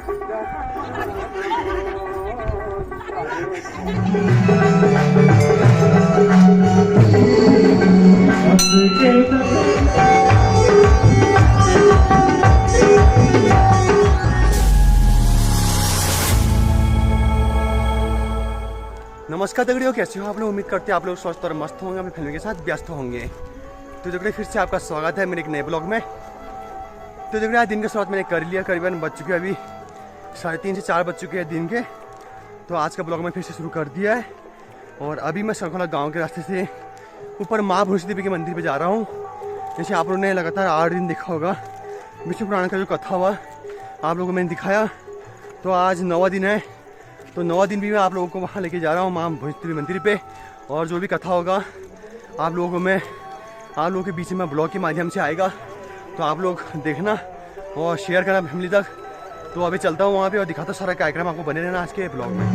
नमस्कार दगड़ियों, कैसे हो आप लोग? उम्मीद करते हैं आप लोग स्वस्थ और मस्त होंगे, अपनी फैमिली के साथ व्यस्त होंगे। तो दगड़ियों फिर से आपका स्वागत है मेरे एक नए ब्लॉग में। तो दगड़ियों आज दिन की शुरुआत मैंने कर लिया, करीबन बज चुके हैं अभी 3:30 से 4 बज चुके हैं दिन के। तो आज का ब्लॉग मैं फिर से शुरू कर दिया है और अभी मैं शंखोला गाँव के रास्ते से ऊपर माँ भुरसी देवी के मंदिर पर जा रहा हूँ। जैसे आप लोगों ने लगातार 8 दिन देखा होगा, विष्णु पुराण का जो कथा हुआ आप लोगों को मैंने दिखाया। तो आज 9वां दिन है, तो 9वां दिन भी मैं आप लोगों को वहाँ लेके जा रहा हूँ माँ भुरसी मंदिर पे। और जो भी कथा होगा आप लोगों के बीच में ब्लॉग के माध्यम से आएगा, तो आप लोग देखना और शेयर करना फैमिली तक। तो अभी चलता हूँ वहाँ पे और दिखाता सारा कार्यक्रम, आपको बने रहना आज के ब्लॉग में।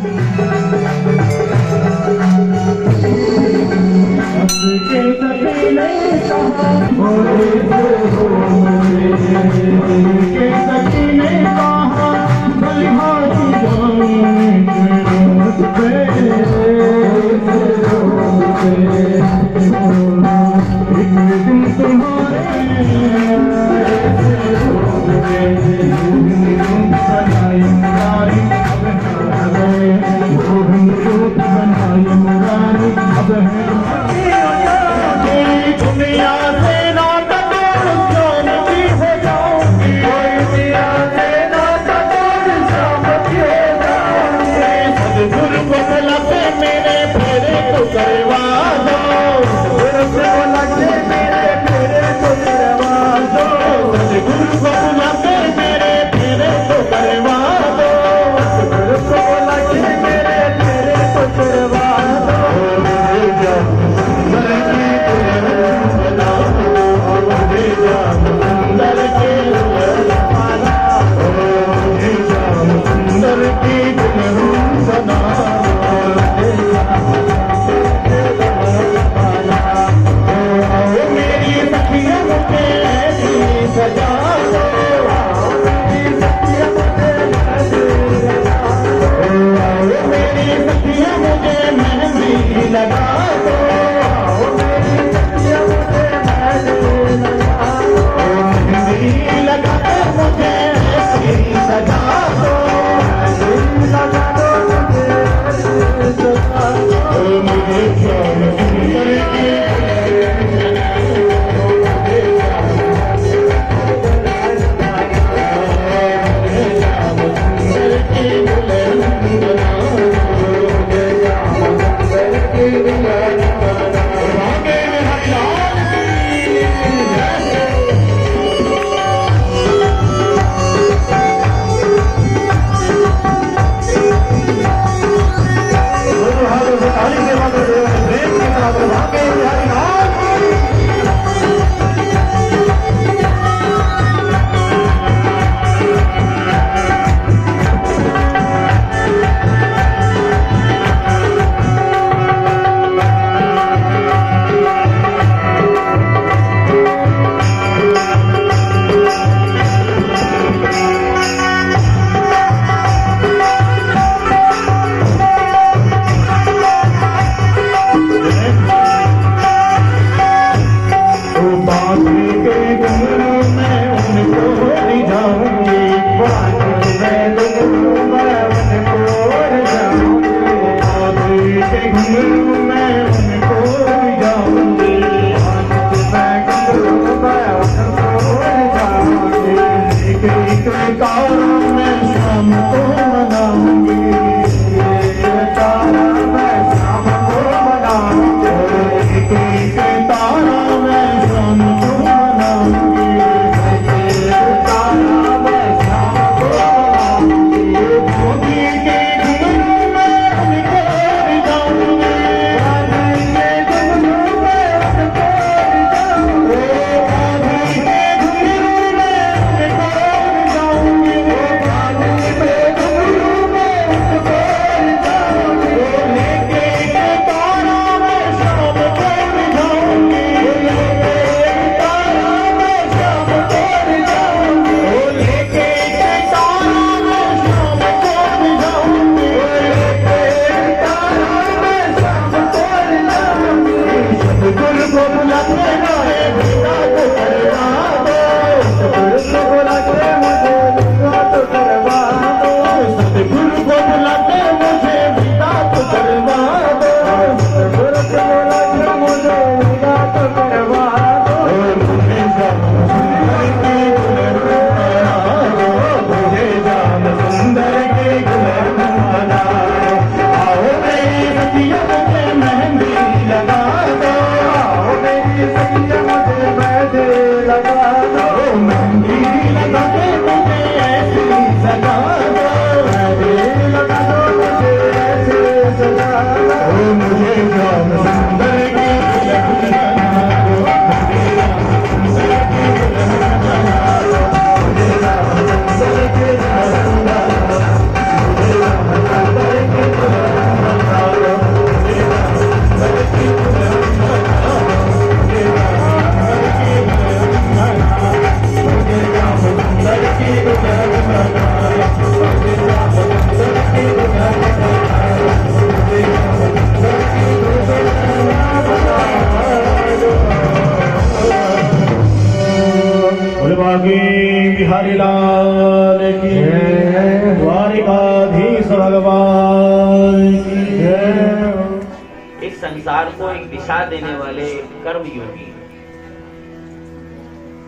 लाल की जय, द्वारिकाधीश भगवान की जय। इस संसार को एक दिशा देने वाले कर्म योगी,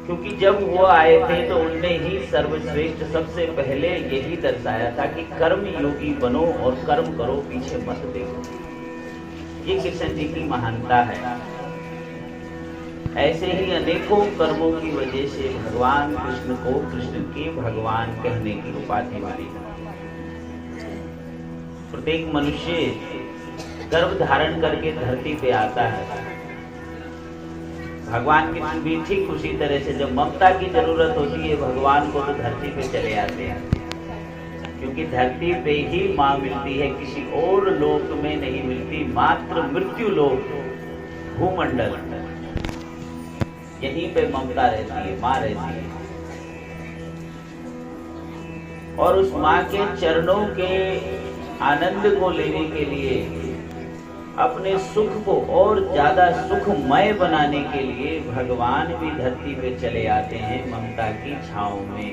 क्योंकि जब वो आए थे तो उनने ही सर्वश्रेष्ठ सबसे पहले यही दर्शाया था कि कर्म योगी बनो और कर्म करो, पीछे मत देखो। ये कृष्ण जी की महानता है। ऐसे ही अनेकों कर्मों की वजह से भगवान कृष्ण को कृष्ण के भगवान कहने की उपाधि मिली। प्रत्येक मनुष्य गर्भ धारण करके धरती पे आता है। भगवान कृष्ण भी ठीक उसी तरह से जब ममता की जरूरत होती है भगवान को, तो धरती पे चले आते हैं, क्योंकि धरती पे ही माँ मिलती है, किसी और लोक में नहीं मिलती। मात्र मृत्यु लोक, भूमंडल, यहीं पे ममता रहती है, माँ रहती है। और उस माँ के चरणों के आनंद को लेने के लिए, अपने सुख को और ज्यादा सुखमय बनाने के लिए भगवान भी धरती पे चले आते हैं ममता की छांव में।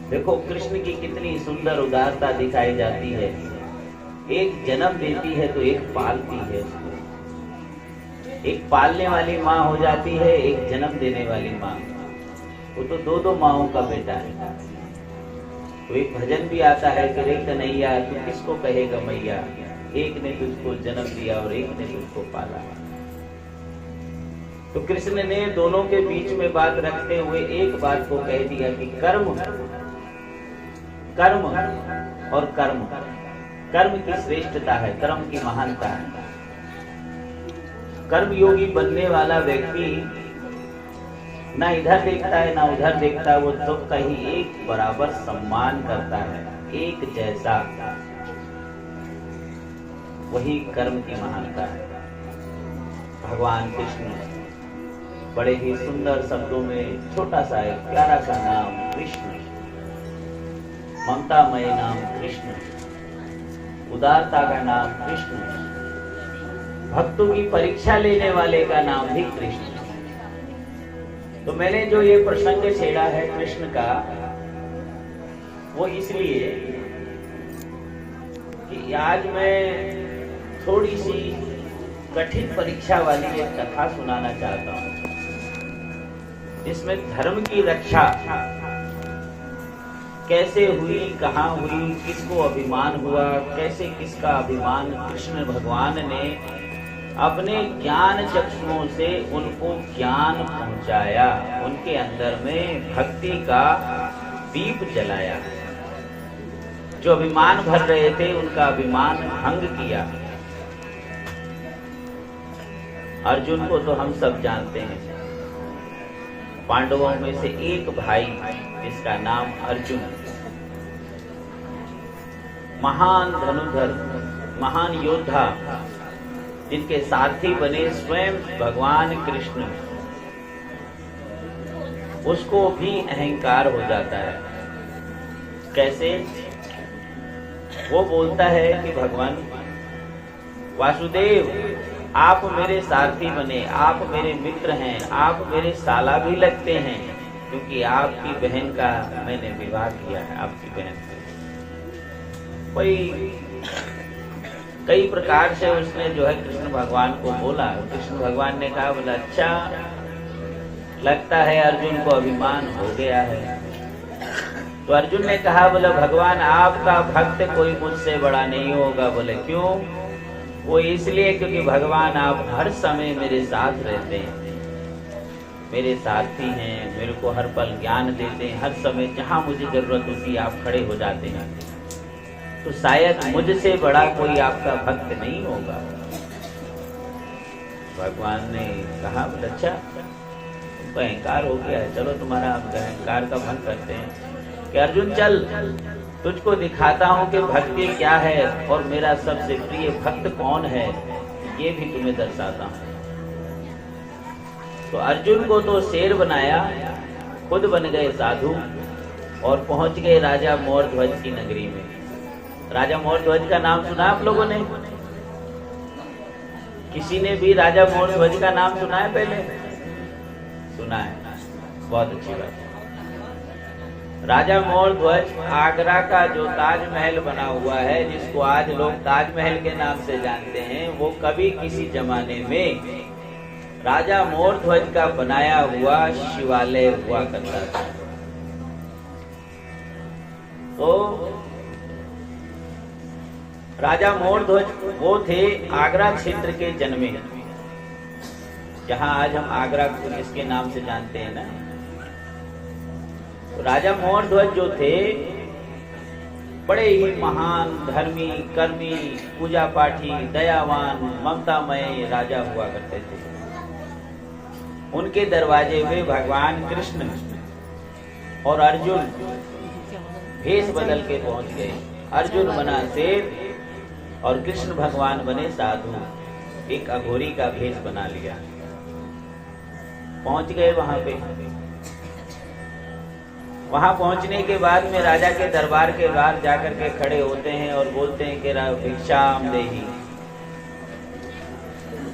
देखो कृष्ण की कितनी सुंदर उदारता दिखाई जाती है। एक जन्म देती है तो एक पालती है उसको। एक पालने वाली माँ हो जाती है, एक जन्म देने वाली माँ। वो तो दो दो माँओं का बेटा है। तो एक भजन भी आता है कि रे कन्हैया तू किसको कहेगा मैया, एक ने तुझको जन्म दिया और एक ने तुझको पाला। तो कृष्ण ने दोनों के बीच में बात रखते हुए एक बात को कह दिया कि कर्म, कर्म और कर्म, कर्म की श्रेष्ठता है, कर्म की महानता है। कर्म योगी बनने वाला व्यक्ति ना इधर देखता है ना उधर देखता है, वो सबका ही एक बराबर सम्मान करता है, एक जैसा। वही कर्म की महानता है। भगवान कृष्ण बड़े ही सुंदर शब्दों में छोटा सा एक प्यारा सा नाम कृष्ण, ममतामय नाम कृष्ण, उदारता का नाम कृष्ण, भक्तों की परीक्षा लेने वाले का नाम भी कृष्ण। तो मैंने जो ये प्रसंग छेड़ा है कृष्ण का, वो इसलिए कि आज मैं थोड़ी सी कठिन परीक्षा वाली एक कथा सुनाना चाहता हूं, जिसमें धर्म की रक्षा कैसे हुई, कहां हुई, किसको अभिमान हुआ, कैसे किसका अभिमान कृष्ण भगवान ने अपने ज्ञान चक्षुओं से उनको ज्ञान पहुंचाया, उनके अंदर में भक्ति का दीप जलाया। जो अभिमान भर रहे थे उनका अभिमान भंग किया। अर्जुन को तो हम सब जानते हैं। पांडवों में से एक भाई जिसका नाम अर्जुन, महान धनुधर, महान योद्धा, जिनके सारथी बने स्वयं भगवान कृष्ण, उसको भी अहंकार हो जाता है। कैसे? वो बोलता है कि भगवान वासुदेव, आप मेरे सारथी बने, आप मेरे मित्र हैं, आप मेरे साला भी लगते हैं, क्योंकि आपकी बहन का मैंने विवाह किया है, आपकी बहन से। कई प्रकार से उसने जो है कृष्ण भगवान को बोला। कृष्ण भगवान ने कहा, बोला अच्छा लगता है अर्जुन को अभिमान हो गया है। तो अर्जुन ने कहा, बोला भगवान आपका भक्त कोई मुझसे बड़ा नहीं होगा। बोले क्यों? वो इसलिए क्योंकि भगवान आप हर समय मेरे साथ रहते हैं, मेरे साथी हैं, मेरे को हर पल ज्ञान देते हैं, हर समय जहां मुझे जरूरत होती है आप खड़े हो जाते हैं। तो शायद मुझसे बड़ा कोई आपका भक्त नहीं होगा। भगवान ने कहा, बोले अच्छा तुमको अहंकार हो गया है, चलो तुम्हारा अहंकार का भंग करते हैं कि अर्जुन चल, तुझको दिखाता हूं कि भक्ति क्या है और मेरा सबसे प्रिय भक्त कौन है, ये भी तुम्हें दर्शाता हूं। तो अर्जुन को तो शेर बनाया, खुद बन गए साधु और पहुंच गए राजा मोरध्वज की नगरी में। राजा मोरध्वज का नाम सुना आप लोगों ने? किसी ने भी राजा मोरध्वज का नाम सुना है? पहले सुना है, बहुत अच्छी बात है। राजा मोर ध्वज आगरा का जो ताजमहल बना हुआ है, जिसको आज लोग ताजमहल के नाम से जानते हैं, वो कभी किसी जमाने में राजा मोर ध्वज का बनाया हुआ शिवालय हुआ करता था। तो राजा मोर ध्वज वो थे आगरा क्षेत्र के जन्मे, जहां आज हम आगरा को जिसके नाम से जानते हैं ना। तो राजा मोर ध्वज जो थे बड़े ही महान, धर्मी, कर्मी, पूजा पाठी, दयावान, ममतामय राजा हुआ करते थे। उनके दरवाजे पे भगवान कृष्ण और अर्जुन भेष बदल के पहुंच गए। अर्जुन बना शेर और कृष्ण भगवान बने साधु, एक अघोरी का भेष बना लिया। पहुंच गए वहां पे। वहां पहुंचने के बाद में राजा के दरबार के बाहर जाकर के खड़े होते हैं और बोलते हैं कि भिक्षाम देहि।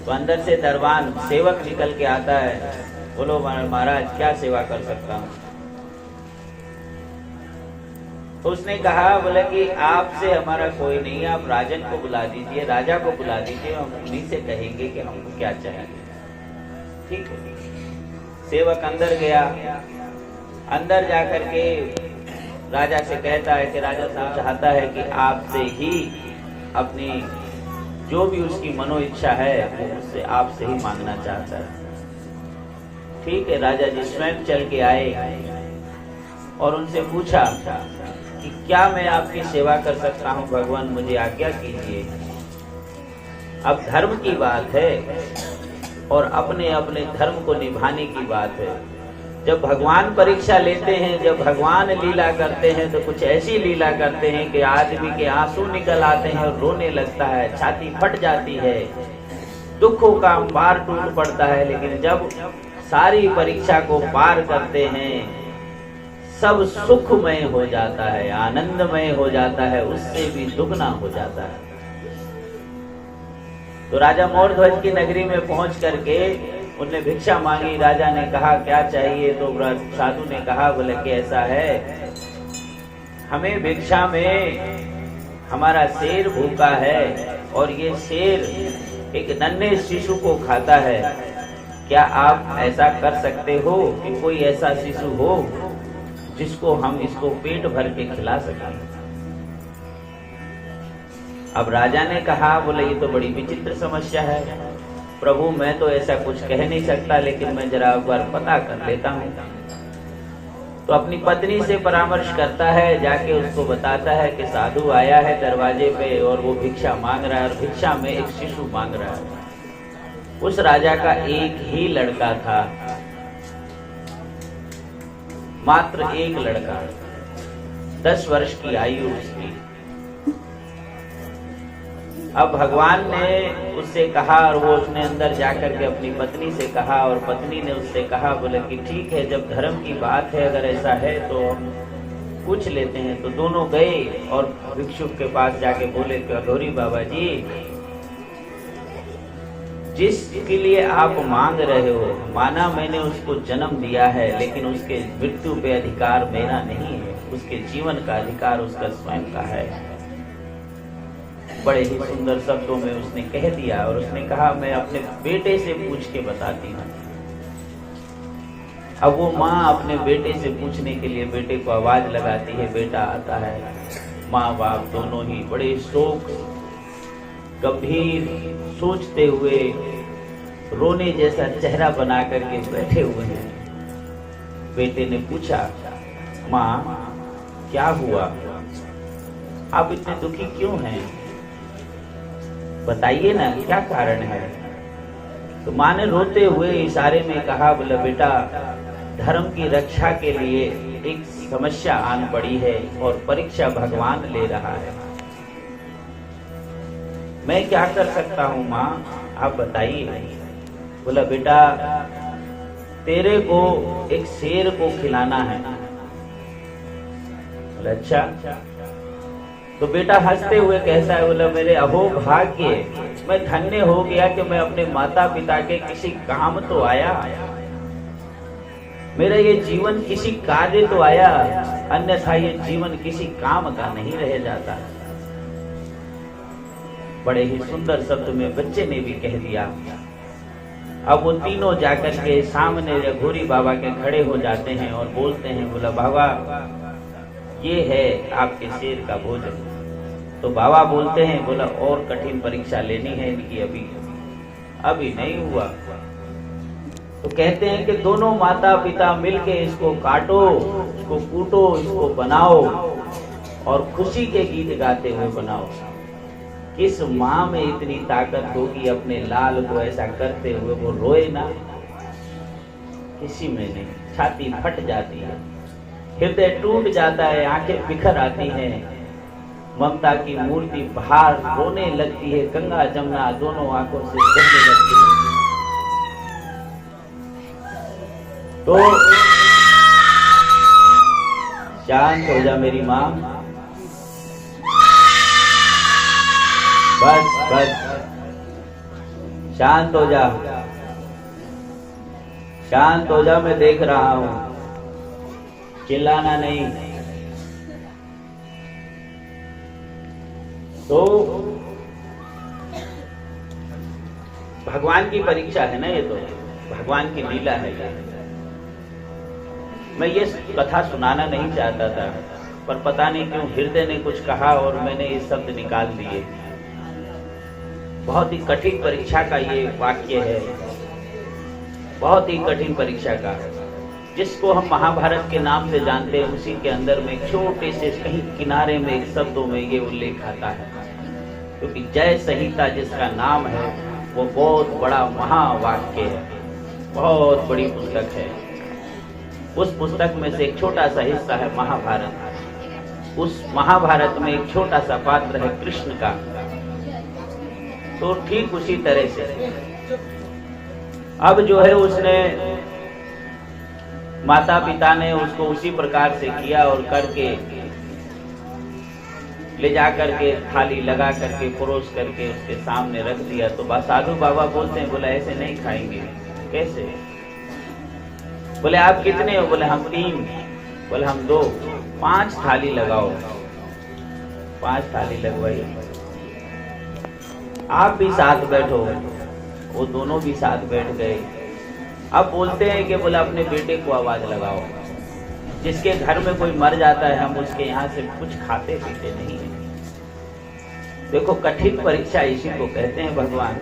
तो अंदर से दरबान सेवक निकल के आता है, बोलो महाराज क्या सेवा कर सकता हूं। तो उसने कहा, बोले कि आपसे हमारा कोई नहीं, आप राजन को बुला दीजिए, राजा को बुला दीजिए, हम उन्हीं से कहेंगे कि हमको क्या चाहिए। ठीक है। सेवक अंदर गया। अंदर जाकर के राजा से कहता है कि राजा साहब चाहता है कि आपसे ही अपनी जो भी उसकी मनो इच्छा है वो उससे आपसे ही मांगना चाहता है। ठीक है। राजा जी स्वयं चल के आए और उनसे पूछा कि क्या मैं आपकी सेवा कर सकता हूं भगवान, मुझे आज्ञा कीजिए। अब धर्म की बात है और अपने अपने धर्म को निभाने की बात है। जब भगवान परीक्षा लेते हैं, जब भगवान लीला करते हैं, तो कुछ ऐसी लीला करते हैं कि आदमी के आंसू निकल आते हैं और रोने लगता है, छाती फट जाती है, दुखों का पार टूट पड़ता है। लेकिन जब सारी परीक्षा को पार करते हैं, सब सुखमय हो जाता है, आनंदमय हो जाता है, उससे भी दुगना हो जाता है। तो राजा मोर ध्वज की नगरी में पहुंच करके उनने भिक्षा मांगी। राजा ने कहा क्या चाहिए? तो साधु ने कहा, बोले कि ऐसा है, हमें भिक्षा में हमारा शेर भूखा है और ये शेर एक नन्हे शिशु को खाता है। क्या आप ऐसा कर सकते हो कि कोई ऐसा शिशु हो जिसको हम इसको पेट भर के खिला सकें? अब राजा ने कहा, बोले ये तो बड़ी विचित्र समस्या है प्रभु, मैं तो ऐसा कुछ कह नहीं सकता, लेकिन मैं जरा एक बार पता कर लेता हूँ। तो अपनी पत्नी से परामर्श करता है, जाके उसको बताता है कि साधु आया है दरवाजे पे और वो भिक्षा मांग रहा है और भिक्षा में एक शिशु मांग रहा है। उस राजा का एक ही लड़का था, मात्र एक लड़का, 10 वर्ष की आयु उसकी। अब भगवान ने उससे कहा और वो उसने अंदर जाकर के अपनी पत्नी से कहा और पत्नी ने उससे कहा, बोले कि ठीक है, जब धर्म की बात है, अगर ऐसा है तो हम पूछ लेते हैं। तो दोनों गए और भिक्षुक के पास जाके बोले कि अघोरी बाबा जी, जिसके लिए आप मांग रहे हो, माना मैंने उसको जन्म दिया है, लेकिन उसके मृत्यु पे अधिकार मेरा नहीं है, उसके जीवन का अधिकार उसका स्वयं का है। बड़े ही सुंदर शब्दों में उसने कह दिया और उसने कहा, मैं अपने बेटे से पूछ के बताती हूँ। अब वो माँ अपने बेटे से पूछने के लिए बेटे को आवाज लगाती है, बेटा आता है। माँ बाप दोनों ही बड़े शोक गंभीर सोचते हुए रोने जैसा चेहरा बना करके बैठे हुए हैं। बेटे ने पूछा, माँ क्या हुआ, आप इतने दुखी क्यों हैं, बताइए ना क्या कारण है। तो माँ ने रोते हुए इशारे में कहा, बोले बेटा, धर्म की रक्षा के लिए एक समस्या आन पड़ी है और परीक्षा भगवान ले रहा है, मैं क्या कर सकता हूँ माँ, आप बताइए। बोला बेटा, तेरे को एक शेर को खिलाना है। बोला अच्छा। तो बेटा हंसते हुए कहता है, बोला मेरे अहो भाग्य, मैं धन्य हो गया कि मैं अपने माता पिता के किसी काम तो आया, मेरा ये जीवन किसी कार्य तो आया। अन्यथा ये जीवन किसी काम का नहीं रह जाता। बड़े ही सुंदर शब्द में बच्चे ने भी कह दिया। अब वो तीनों जाकर के सामने रघोरी बाबा के खड़े हो जाते हैं और बोलते हैं, बोला बाबा ये है आपके शेर का भोजन। तो बाबा बोलते हैं, बोला और कठिन परीक्षा लेनी है इनकी, अभी नहीं हुआ। तो कहते हैं कि दोनों माता पिता मिलके इसको काटो, इसको कूटो, इसको बनाओ और खुशी के गीत गाते हुए बनाओ। किस माँ में इतनी ताकत होगी अपने लाल को ऐसा करते हुए वो रोए ना? किसी में नहीं। छाती फट जाती है, हृदय टूट जाता है, आंखें बिखर आती हैं, ममता की मूर्ति बाहर रोने लगती है, गंगा जमुना दोनों आंखों से बहने लगती है। तो शांत हो जा मेरी माँ, बस बस शांत हो जा, शांत हो जा, मैं देख रहा हूं, चिल्लाना नहीं। तो भगवान की परीक्षा है ना, ये तो भगवान की लीला है। मैं ये कथा सुनाना नहीं चाहता था, पर पता नहीं क्यों हृदय ने कुछ कहा और मैंने ये शब्द निकाल दिए। बहुत ही कठिन परीक्षा का ये वाक्य है, बहुत ही कठिन परीक्षा का, जिसको हम महाभारत के नाम से जानते हैं। उसी के अंदर में छोटे से कहीं किनारे में एक शब्दों में ये उल्लेख आता है, क्योंकि जय संहिता जिसका नाम है वो बहुत बड़ा महावाक्य है, बहुत बड़ी पुस्तक है। उस पुस्तक में से एक छोटा सा हिस्सा है महाभारत। उस महाभारत में एक छोटा सा पात्र है कृष्ण का। तो ठीक उसी तरह से अब जो है उसने माता पिता ने उसको उसी प्रकार से किया और करके ले जा करके थाली लगा करके परोस करके उसके सामने रख दिया। तो साधु बाबा बोलते हैं, बोला ऐसे नहीं खाएंगे। कैसे? बोले आप कितने हो? बोले हम 3। बोले हम 2। 5 थाली लगाओ। 5 थाली लगवाई। आप भी साथ बैठो। वो दोनों भी साथ बैठ गए। अब बोलते हैं कि बोला अपने बेटे को आवाज लगाओ। जिसके घर में कोई मर जाता है हम उसके यहाँ से कुछ खाते पीते नहीं है। देखो कठिन परीक्षा इसी को कहते हैं भगवान।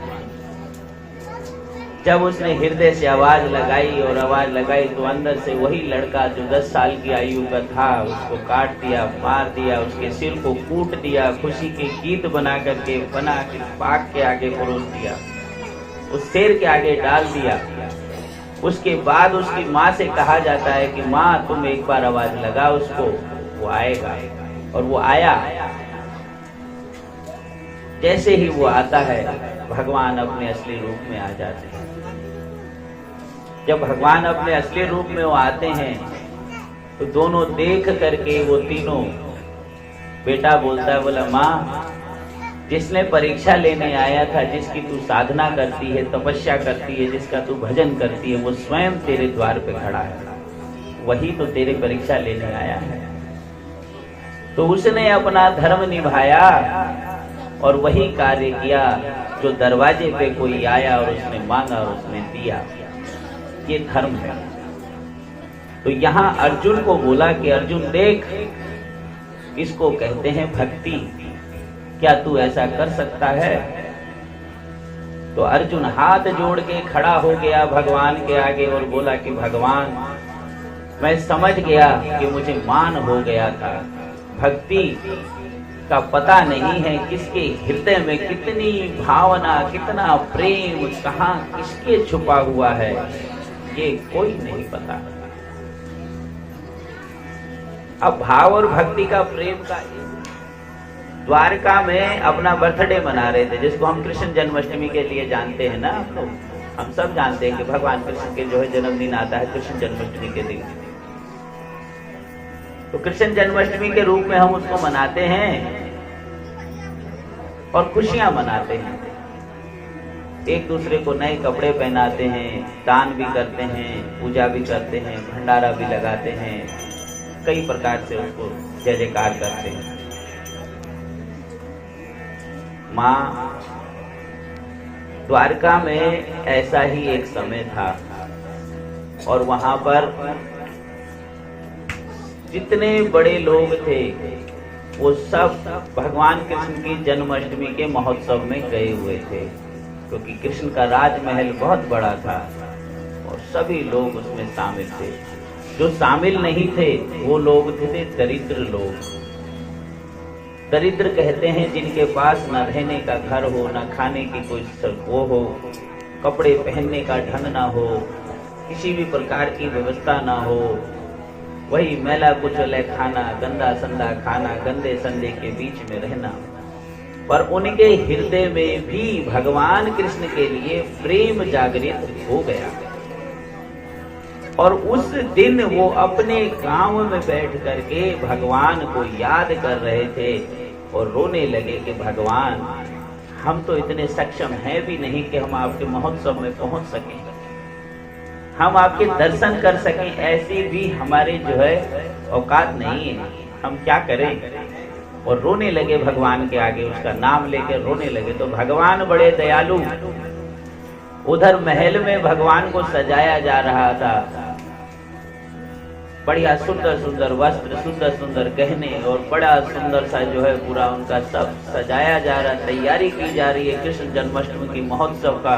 जब उसने हृदय से आवाज लगाई और आवाज लगाई तो अंदर से वही लड़का जो 10 साल की आयु का था उसको काट दिया, मार दिया, उसके सिर को कूट दिया, खुशी के गीत बना करके बना के पाक के आगे परोस दिया, उस शेर के आगे डाल दिया। उसके बाद उसकी माँ से कहा जाता है कि माँ तुम एक बार आवाज लगा उसको, वो आएगा। और वो आया। जैसे ही वो आता है भगवान अपने असली रूप में आ जाते हैं। जब भगवान अपने असली रूप में वो आते हैं तो दोनों देख करके वो तीनों, बेटा बोलता है, बोला माँ जिसने परीक्षा लेने आया था, जिसकी तू साधना करती है, तपस्या करती है, जिसका तू भजन करती है, वो स्वयं तेरे द्वार पे खड़ा है, वही तो तेरे परीक्षा लेने आया है। तो उसने अपना धर्म निभाया और वही कार्य किया जो दरवाजे पे कोई आया और उसने मांगा और उसने दिया। ये धर्म है। तो यहाँ अर्जुन को बोला कि अर्जुन देख, इसको कहते हैं भक्ति, क्या तू ऐसा कर सकता है? तो अर्जुन हाथ जोड़ के खड़ा हो गया भगवान के आगे और बोला कि भगवान मैं समझ गया कि मुझे मान हो गया था। भक्ति का पता नहीं है किसके हृदय में कितनी भावना, कितना प्रेम, कहाँ किसके छुपा हुआ है, ये कोई नहीं पता। अब भाव और भक्ति का, प्रेम का, द्वारका में अपना बर्थडे मना रहे थे, जिसको हम कृष्ण जन्माष्टमी के लिए जानते हैं ना। आप लोग, हम सब जानते हैं कि भगवान कृष्ण के जो है जन्मदिन आता है कृष्ण जन्माष्टमी के दिन। तो कृष्ण जन्माष्टमी के रूप में हम उसको मनाते हैं और खुशियां मनाते हैं। एक दूसरे को नए कपड़े पहनाते हैं, दान भी करते हैं, पूजा भी करते हैं, भंडारा भी लगाते हैं, कई प्रकार से उसको जय जयकार करते हैं। माँ द्वारका में ऐसा ही एक समय था और वहां पर जितने बड़े लोग थे वो सब भगवान कृष्ण की जन्माष्टमी के महोत्सव में गए हुए थे, क्योंकि कृष्ण का राजमहल बहुत बड़ा था और सभी लोग उसमें शामिल थे। जो शामिल नहीं थे वो लोग थे दरिद्र लोग। दरिद्र कहते हैं जिनके पास न रहने का घर हो, न खाने की कोई वो हो, कपड़े पहनने का ढंग ना हो, किसी भी प्रकार की व्यवस्था ना हो, वही मैला कुचले खाना, गंदा संदा खाना, गंदे संदे के बीच में रहना। पर उनके हृदय में भी भगवान कृष्ण के लिए प्रेम जागृत हो गया और उस दिन वो अपने गांव में बैठ करके भगवान को याद कर रहे थे और रोने लगे कि भगवान, हम तो इतने सक्षम हैं भी नहीं कि हम आपके महोत्सव में पहुंच सकें, हम आपके दर्शन कर सकें, ऐसी भी हमारे जो है औकात नहीं है, हम क्या करें। और रोने लगे भगवान के आगे, उसका नाम लेकर रोने लगे। तो भगवान बड़े दयालु, उधर महल में भगवान को सजाया जा रहा था, बढ़िया सुंदर सुंदर वस्त्र, सुंदर सुंदर गहने और बड़ा सुंदर सा जो है पूरा उनका सब सजाया जा रहा, तैयारी की जा रही है। कृष्ण जन्माष्टमी की महोत्सव का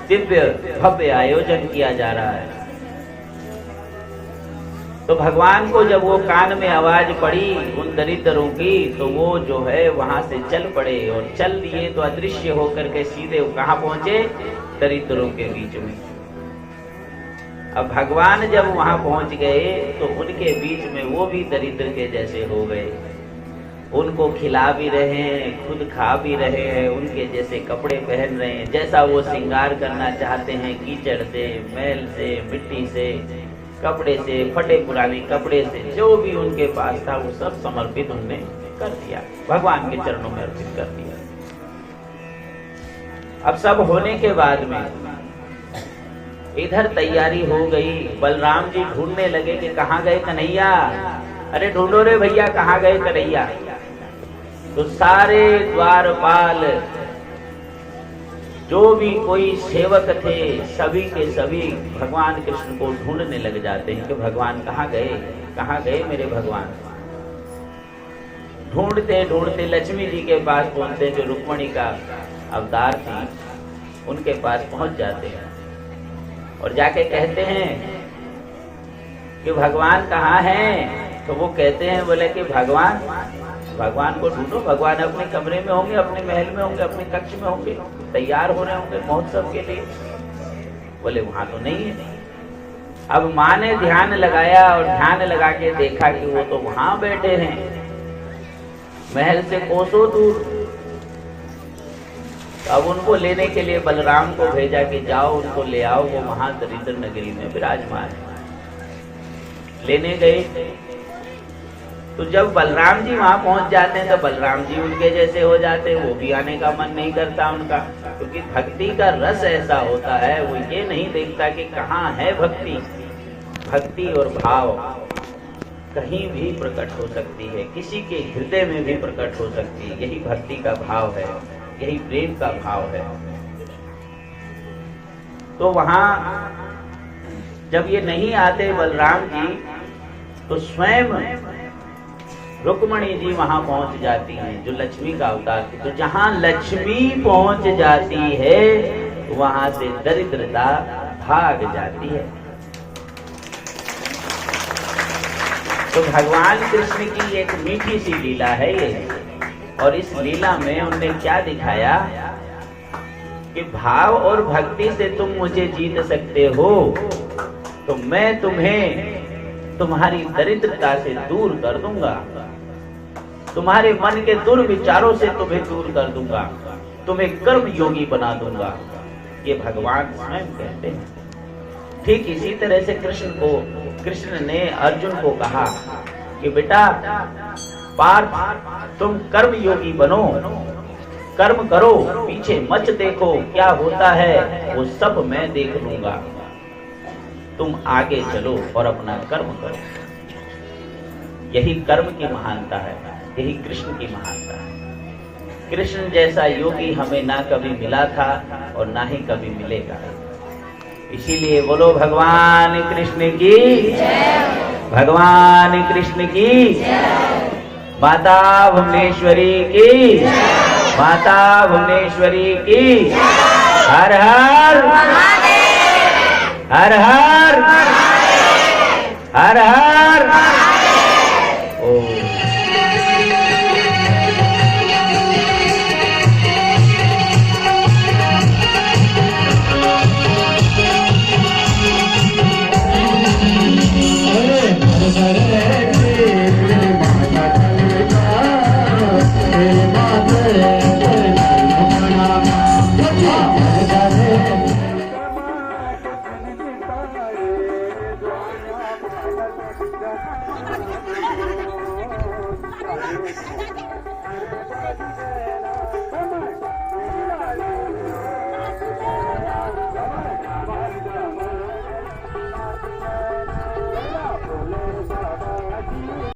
दिव्य भव्य आयोजन किया जा रहा है। तो भगवान को जब वो कान में आवाज पड़ी उन दरिद्रों की, तो वो जो है वहां से चल पड़े और चल दिए तो अदृश्य होकर के सीधे कहां पहुंचे, दरिद्रों के बीच में। अब भगवान जब वहां पहुंच गए तो उनके बीच में वो भी दरिद्र के जैसे हो गए, उनको खिला भी रहे हैं, खुद खा भी रहे हैं, उनके जैसे कपड़े पहन रहे हैं, जैसा वो श्रृंगार करना चाहते हैं, कीचड़ से, मैल से, मिट्टी से, कपड़े से, फटे पुराने कपड़े से, जो भी उनके पास था वो सब समर्पित उनने कर दिया, भगवान के चरणों में अर्पित कर दिया। अब सब होने के बाद में इधर तैयारी हो गई, बलराम जी ढूंढने लगे कि कहाँ गए कन्हैया, अरे ढूंढो रे भैया कहाँ गए कन्हैया। तो सारे द्वारपाल जो भी कोई सेवक थे सभी के सभी भगवान कृष्ण को ढूंढने लग जाते हैं कि भगवान कहाँ गए मेरे भगवान। ढूंढते ढूंढते लक्ष्मी जी के पास पहुंचते, जो रुक्मणी का अवतार थी, उनके पास पहुंच जाते हैं और जाके कहते हैं कि भगवान कहाँ हैं। तो वो कहते हैं, बोले कि भगवान को ढूंढो, भगवान अपने कमरे में होंगे, अपने महल में होंगे, अपने कक्ष में होंगे, तैयार हो रहे होंगे महोत्सव के लिए। बोले वहां तो नहीं है। अब माँ ने ध्यान लगाया और ध्यान लगा के देखा कि वो तो वहां बैठे हैं, महल से कोसों दूर। अब उनको लेने के लिए बलराम को भेजा कि जाओ उनको ले आओ, वो वहां दरिद्र नगरी में विराजमान है। लेने गए तो जब बलराम जी वहां पहुंच जाते हैं तो बलराम जी उनके जैसे हो जाते हैं, वो भी आने का मन नहीं करता उनका, क्योंकि भक्ति का रस ऐसा होता है, वो ये नहीं देखता कि कहाँ है भक्ति। भक्ति और भाव कहीं भी प्रकट हो सकती है, किसी के हृदय में भी प्रकट हो सकती है, यही भक्ति का भाव है, यही प्रेम का भाव है। तो वहां जब ये नहीं आते बलराम जी, तो स्वयं रुक्मणी जी वहां पहुंच जाती हैं, जो लक्ष्मी का अवतार थी। तो जहां लक्ष्मी पहुंच जाती है वहां से दरिद्रता भाग जाती है। तो भगवान कृष्ण की एक मीठी सी लीला है ये, और इस लीला में उन्होंने क्या दिखाया कि भाव और भक्ति से तुम मुझे जीत सकते हो, तो मैं तुम्हें तुम्हारी दरिद्रता से दूर कर दूंगा, तुम्हारे मन के दुर्विचारों से तुम्हें दूर कर दूंगा, तुम्हें कर्म योगी बना दूंगा। ये भगवान स्वयं कहते हैं। ठीक इसी तरह से कृष्ण ने अर्जुन को कहा कि बेटा पार्थ, तुम कर्म योगी बनो, कर्म करो, पीछे मत देखो क्या होता है, वो सब मैं देख लूंगा, तुम आगे चलो और अपना कर्म करो। यही कर्म की महानता है, यही कृष्ण की महानता है। कृष्ण जैसा योगी हमें ना कभी मिला था और ना ही कभी मिलेगा। इसीलिए बोलो भगवान कृष्ण की, भगवान कृष्ण की, माता भुवनेश्वरी की, माता भुवनेश्वरी की। हर हर हर हर हर हर ओम।